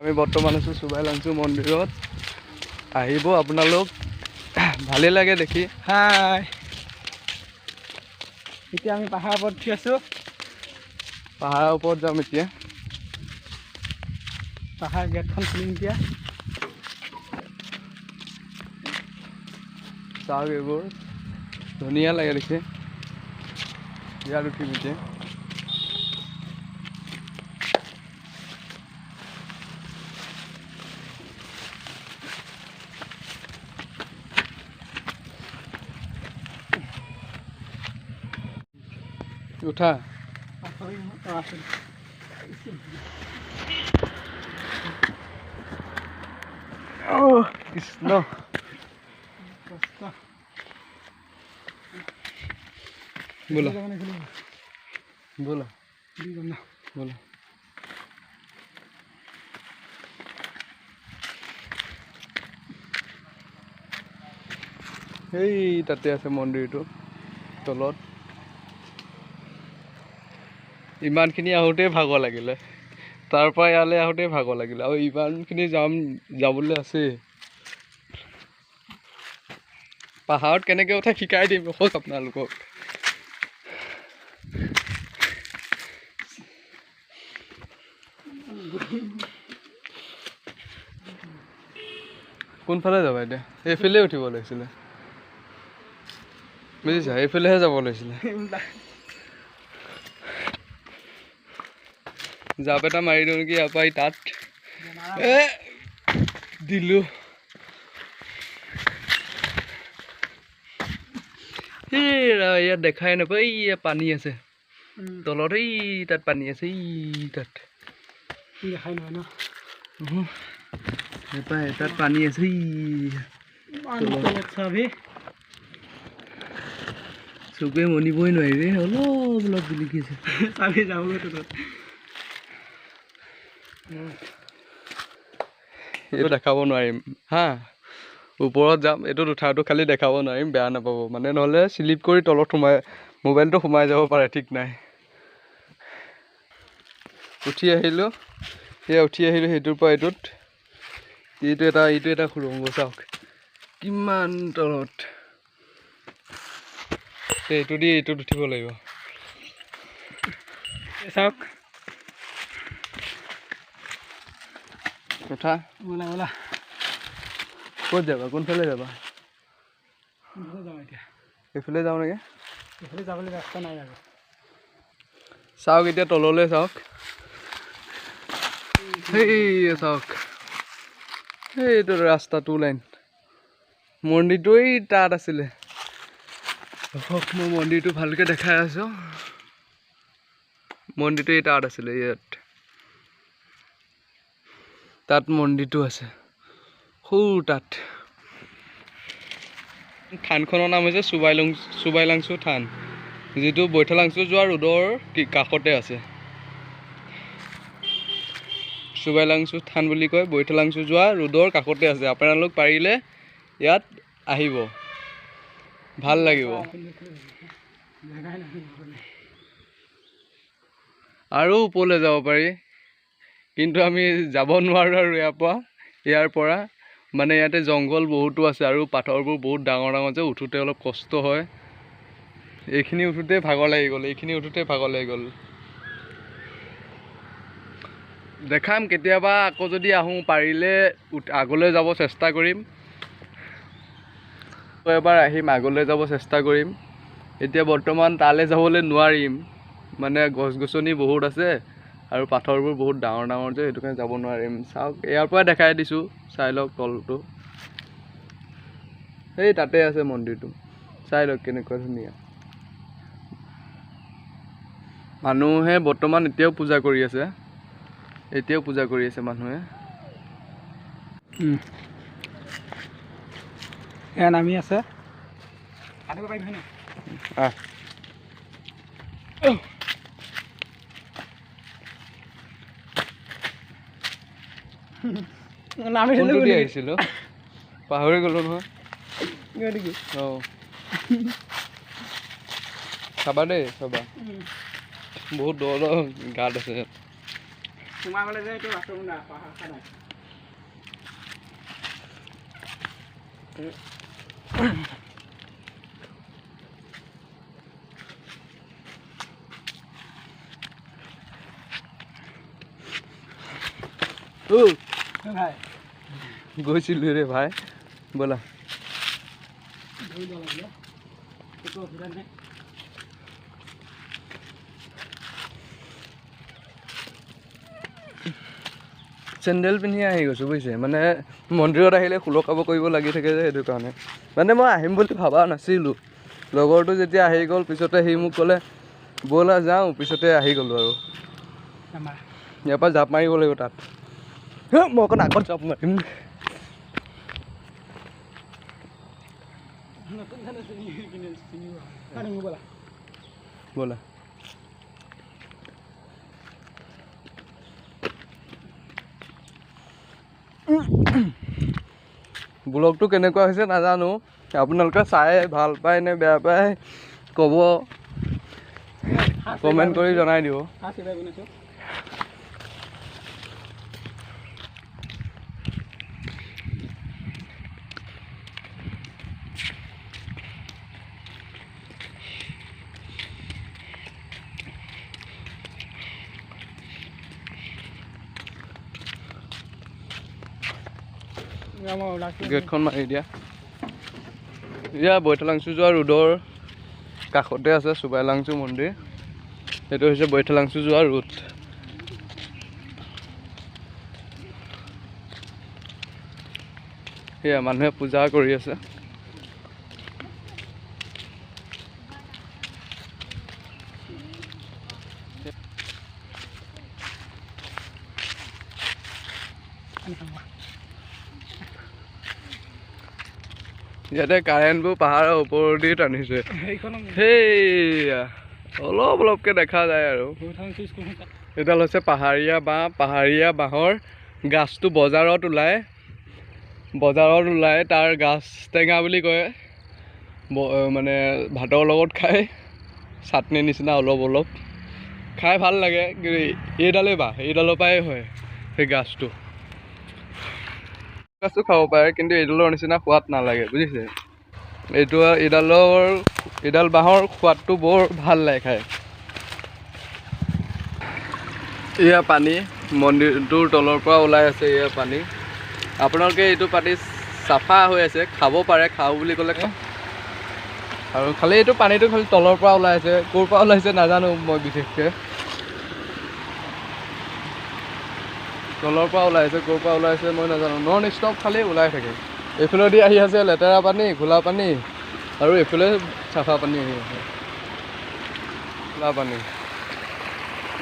আমি বৰ্তমান আছোঁ চুবাইলাংচু মন্দিৰত। আহিব আপোনালোক, ভালেই লাগে দেখি। হাই, এতিয়া আমি পাহাৰৰ ওপৰত উঠি আছোঁ। পাহাৰৰ ওপৰত যাম এতিয়া। পাহাৰ গেটখন খুলিম এতিয়া। চাওক এইবোৰ ধুনীয়া লাগে দেখি। ইয়াত উঠিম এতিয়া। উঠা। কৃষ্ণ बोला बोला बोला এই তাতে আছে মন্দিৰটো তলত। ইমানখিনি আহোঁতেই ভাগৰ লাগিলে, তাৰ পৰা ইয়ালৈ আহোঁতেই ভাগৰ লাগিলে, আৰু ইমানখিনি যাবলৈ আছে। পাহাৰত কেনেকৈ উঠে শিকাই দিম ৰখক আপোনালোকক। কোনফালে যাবা এতিয়া? এইফালে উঠিব লাগিছিলে, বুজিছা? এইফালেহে যাব লাগিছিলে। জাপ এটা মাৰি দিওঁ নেকি ইয়াৰ পৰা তাত? দিলোঁ। ইয়াত দেখাই নাপায়, ইয়াত পানী আছে তলত, এই তাত পানী আছে, এই তাত দেখাই নহয় ন? নাপায়, তাত পানী আছে। চকুৱে মনিবই নোৱাৰি ৰে, অলপ অলপ জিলিকি আছে। চাবি যাবগৈ তলত। এইটো দেখাব নোৱাৰিম হা, ওপৰত যাম, এইটোত উঠাটো খালি দেখাব নোৱাৰিম, বেয়া নাপাব মানে, নহ'লে শ্লিপ কৰি তলত মোবাইলটো সোমাই যাব পাৰে, ঠিক নাই। উঠি আহিলোঁ, সেইটোৰ পৰা এইটোত, এইটো এটা সুৰংগ চাওক কিমান তলত। এইটোত উঠিব লাগিব চাওক। উঠা। ব'লা ব'লা। ক'ত যাবা? কোনফালে যাবা? যাওঁ এতিয়া। এইফালে যাওঁ নেকি? এইফালে যাবলৈ ৰাস্তা নাই আৰু। চাওক এতিয়া তললৈ চাওক, সেই চাওক, এইটো ৰাস্তা 2 লাইন। মন্দিৰটো এই তাত আছিলে। মই মন্দিৰটো ভালকৈ দেখাই আছোঁ। মন্দিৰটো এই তাত আছিলে, ইয়াত তাত মন্দিৰটো আছে, সৌ তাত। থানখনৰ নাম হৈছে চুবাইলাংচু থান, যিটো বৈঠালাংচু যোৱা ৰোডৰ কাষতে আছে। চুবাইলাংচু থান বুলি কয়, বৈঠালাংচু যোৱা ৰোডৰ কাষতে আছে। আপোনালোক পাৰিলে ইয়াত আহিব, ভাল লাগিব। আৰু ওপৰলৈ যাব পাৰি, কিন্তু আমি যাব নোৱাৰোঁ আৰু ইয়াৰ পৰা মানে ইয়াতে জংঘল বহুতো আছে, আৰু পাথৰবোৰ বহুত ডাঙৰ ডাঙৰ যে, উঠোতে অলপ কষ্ট হয়। এইখিনি উঠোতে ভাগৰ লাগি গ'ল। দেখাম কেতিয়াবা আকৌ যদি আহোঁ, পাৰিলে আগলৈ যাব চেষ্টা কৰিম। এবাৰ আহিম, আগলৈ যাব চেষ্টা কৰিম। এতিয়া বৰ্তমান তালৈ যাবলৈ নোৱাৰিম, মানে গছ গছনি বহুত আছে আৰু পাথৰবোৰ বহুত ডাঙৰ ডাঙৰ যে, সেইটো কাৰণে যাব নোৱাৰিম। চাওক ইয়াৰ পৰা দেখাই দিছোঁ, চাই লওক তলটো। সেই তাতে আছে মন্দিৰটো, চাই লওক কেনেকুৱা ধুনীয়া। মানুহে বৰ্তমান এতিয়াও পূজা কৰি আছে, মানুহে। এয়া নামি আছে। আহিছিলোঁ, পাহৰি গ'লো নহয়। চাবা দেই, চাবা, বহুত দ গাঁত আছে। সোমাবলৈ যে এইটো বাথৰুম নাই পাহাৰ নাই ভাই গৈছিলোঁ ৰে ভাই ব'লা ধৰি যাব লাগিব একো অসুবিধা নাই চেণ্ডেল পিন্ধি আহি গৈছোঁ বুজিছে মানে মন্দিৰত আহিলে সুলকাব কৰিব লাগি থাকে যে সেইটো কাৰণে মানে মই আহিম বুলি ভবা নাছিলোঁ লগৰটো যেতিয়া আহি গ'ল পিছতে সি মোক ক'লে ব'লা যাওঁ পিছতে আহি গ'লোঁ আৰু ইয়াৰ পৰা জাপ মাৰিব লাগিব তাত মই অকণ আগত জাপ মাৰিম ব'লা ব্লগটো কেনেকুৱা হৈছে নাজানো আপোনালোকে চাই ভাল পায় নে বেয়া পায় ক'ব কমেণ্ট কৰি জনাই দিব গেটখন মাৰি দিয়া এতিয়া বৈঠালাংচু যোৱা ৰোডৰ কাষতে আছে চুবাইলাংচু মন্দিৰ এইটো হৈছে বৈঠালাংচু যোৱা ৰোড সেয়া মানুহে পূজা কৰি আছে ইয়াতে কাৰেণ্টবোৰ পাহাৰৰ ওপৰেদি টানিছে সেইয়া অলপ অলপকৈ দেখা যায় আৰু এডাল হৈছে পাহাৰীয়া বাঁহ পাহাৰীয়া বাঁহৰ গাছটো বজাৰত ওলায় তাৰ গাছ টেঙা বুলি কয় মানে ভাতৰ লগত খাই চাটনি নিচিনা অলপ খাই ভাল লাগে কিন্তু এইডালেই বাঁহ এইডালৰ পৰাই হয় সেই গাছটো গাছো খাব পাৰে কিন্তু এইডালৰ নিচিনা সোৱাদ নালাগে বুজিছে এইডাল বাঁহৰ সোৱাদটো বৰ ভাল লাগে খাই এয়া পানী মন্দিৰটোৰ তলৰ পৰা ওলাই আছে এয়া পানী আপোনালোকে এইটো পানী চাফা হৈ আছে খাব পাৰে খাওঁ বুলি ক'লে আৰু খালি এইটো পানীটো খালি তলৰ পৰা ওলাই আছে ক'ৰ পৰা ওলাইছে নাজানো মই বিশেষকৈ তলৰ পৰা ওলাইছে ক'ৰ পৰা ওলাইছে মই নাজানো নন ষ্টপ খালি ওলাই থাকে এইফালেদি আহি আছে লেতেৰা পানী ঘোলা পানী আৰু এইফালে চাফা পানী আহি আছে ঘোলা পানী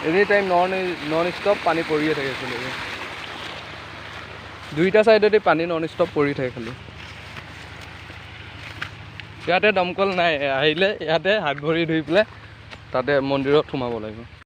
এনি টাইম নন ষ্টপ পানী পৰিয়ে থাকে এইফালে দুইটা ছাইডেদি পানী নন ষ্টপ পৰি থাকে খালি ইয়াতে দমকল নাই আহিলে ইয়াতে হাত ভৰি ধুই পেলাই তাতে মন্দিৰত সোমাব লাগিব